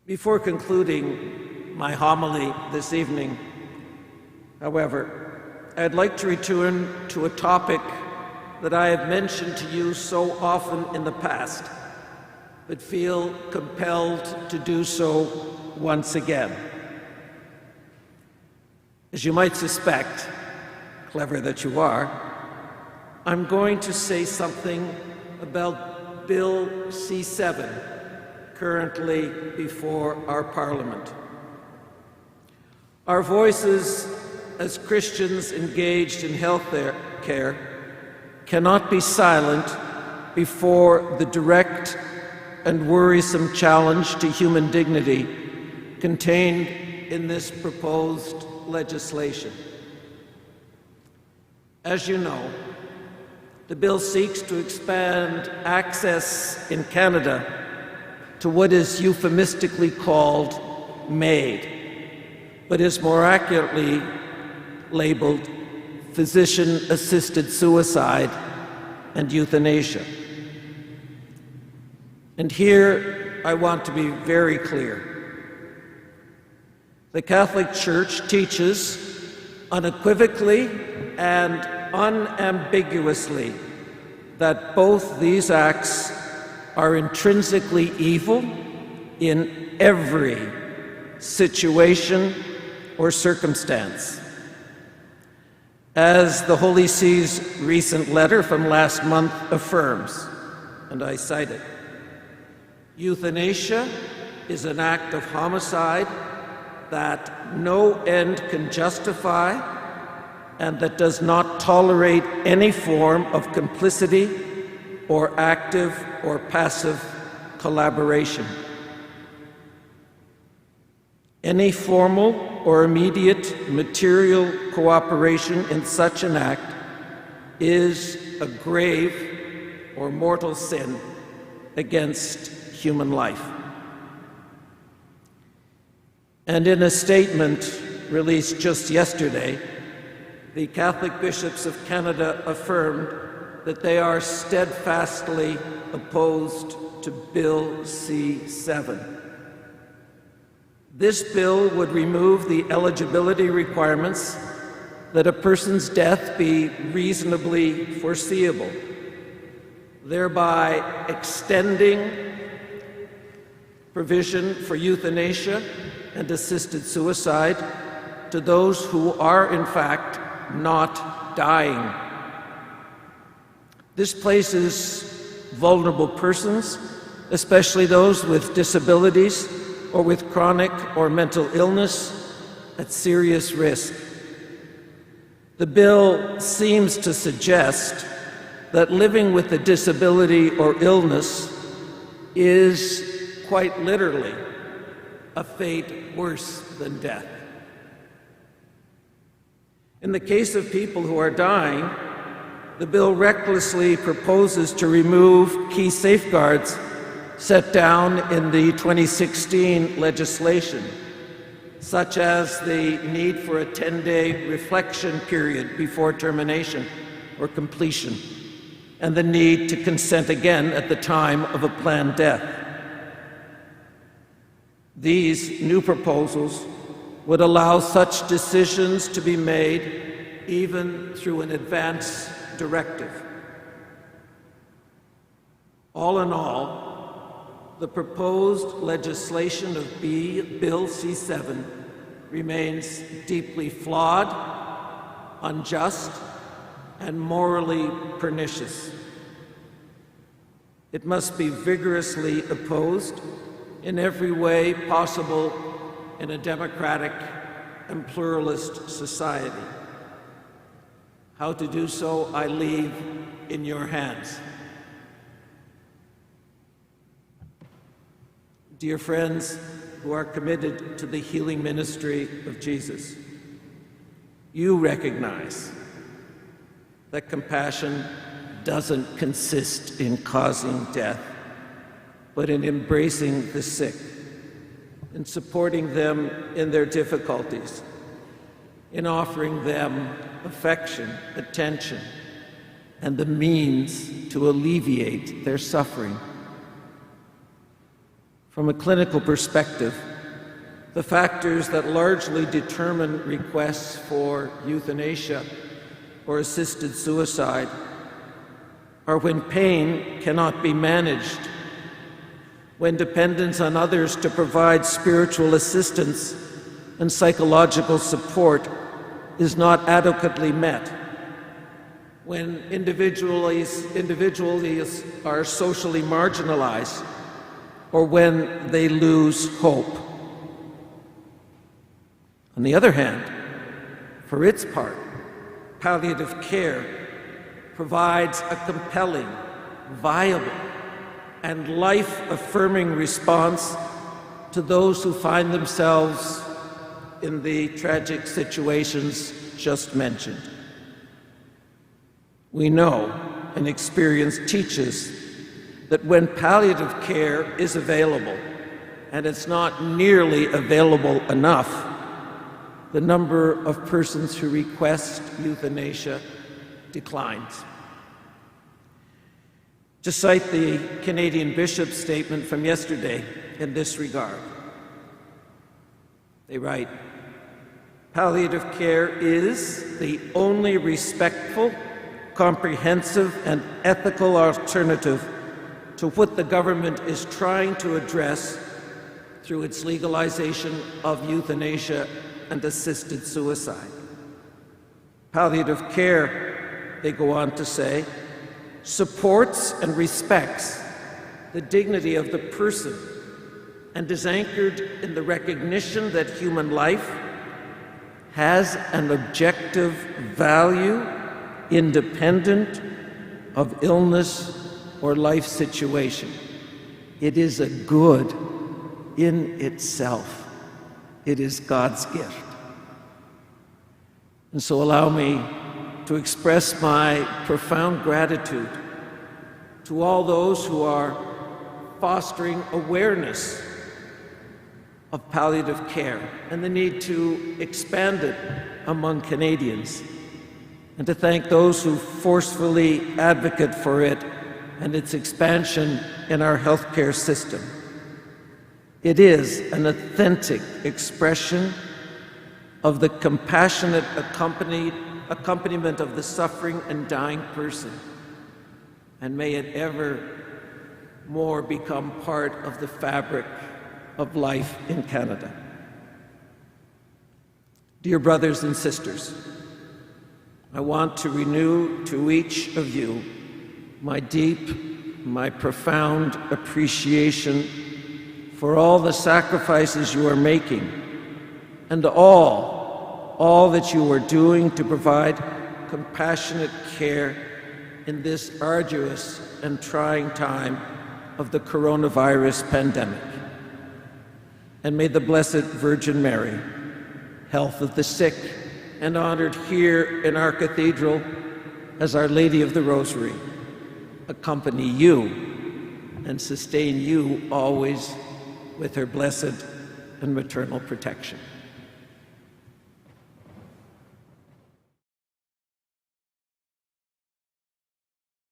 Before concluding my homily this evening, however, I'd like to return to a topic that I have mentioned to you so often in the past, but feel compelled to do so once again. As you might suspect, clever that you are, I'm going to say something about Bill C-7, currently before our Parliament. Our voices as Christians engaged in health care cannot be silent before the direct and worrisome challenge to human dignity contained in this proposed legislation. As you know, the bill seeks to expand access in Canada to what is euphemistically called MAID, but is more accurately labeled physician-assisted suicide and euthanasia. And here I want to be very clear. The Catholic Church teaches unequivocally and unambiguously that both these acts are intrinsically evil in every situation or circumstance. As the Holy See's recent letter from last month affirms, and I cite it, euthanasia is an act of homicide that no end can justify and that does not tolerate any form of complicity or active or passive collaboration. Any formal or immediate material cooperation in such an act is a grave or mortal sin against human life. And in a statement released just yesterday, the Catholic Bishops of Canada affirmed that they are steadfastly opposed to Bill C-7. This bill would remove the eligibility requirements that a person's death be reasonably foreseeable, thereby extending provision for euthanasia and assisted suicide to those who are, in fact, not dying. This places vulnerable persons, especially those with disabilities or with chronic or mental illness, at serious risk. The bill seems to suggest that living with a disability or illness is quite literally a fate worse than death. In the case of people who are dying, the bill recklessly proposes to remove key safeguards set down in the 2016 legislation, such as the need for a 10-day reflection period before termination or completion, and the need to consent again at the time of a planned death. These new proposals would allow such decisions to be made even through an advance directive. All in all, the proposed legislation of Bill C-7 remains deeply flawed, unjust, and morally pernicious. It must be vigorously opposed in every way possible in a democratic and pluralist society. How to do so, I leave in your hands. Dear friends who are committed to the healing ministry of Jesus, you recognize that compassion doesn't consist in causing death, but in embracing the sick, in supporting them in their difficulties, in offering them affection, attention, and the means to alleviate their suffering. From a clinical perspective, the factors that largely determine requests for euthanasia or assisted suicide are when pain cannot be managed, when dependence on others to provide spiritual assistance and psychological support is not adequately met, when individuals are socially marginalized, or when they lose hope. On the other hand, for its part, palliative care provides a compelling, viable, and life-affirming response to those who find themselves in the tragic situations just mentioned. We know, and experience teaches, that when palliative care is available, and it's not nearly available enough, the number of persons who request euthanasia declines. To cite the Canadian Bishop's statement from yesterday in this regard, they write, "Palliative care is the only respectful, comprehensive, and ethical alternative to what the government is trying to address through its legalization of euthanasia and assisted suicide. Palliative care," they go on to say, "supports and respects the dignity of the person and is anchored in the recognition that human life has an objective value independent of illness or life situation. It is a good in itself. It is God's gift." And so allow me to express my profound gratitude to all those who are fostering awareness of palliative care and the need to expand it among Canadians, and to thank those who forcefully advocate for it and its expansion in our healthcare system. It is an authentic expression of the compassionate accompaniment of the suffering and dying person, and may it ever more become part of the fabric of life in Canada. Dear brothers and sisters, I want to renew to each of you my deep, my profound appreciation for all the sacrifices you are making and all that you are doing to provide compassionate care in this arduous and trying time of the coronavirus pandemic. And may the Blessed Virgin Mary, health of the sick and honored here in our cathedral as Our Lady of the Rosary, accompany you and sustain you always with her blessed and maternal protection.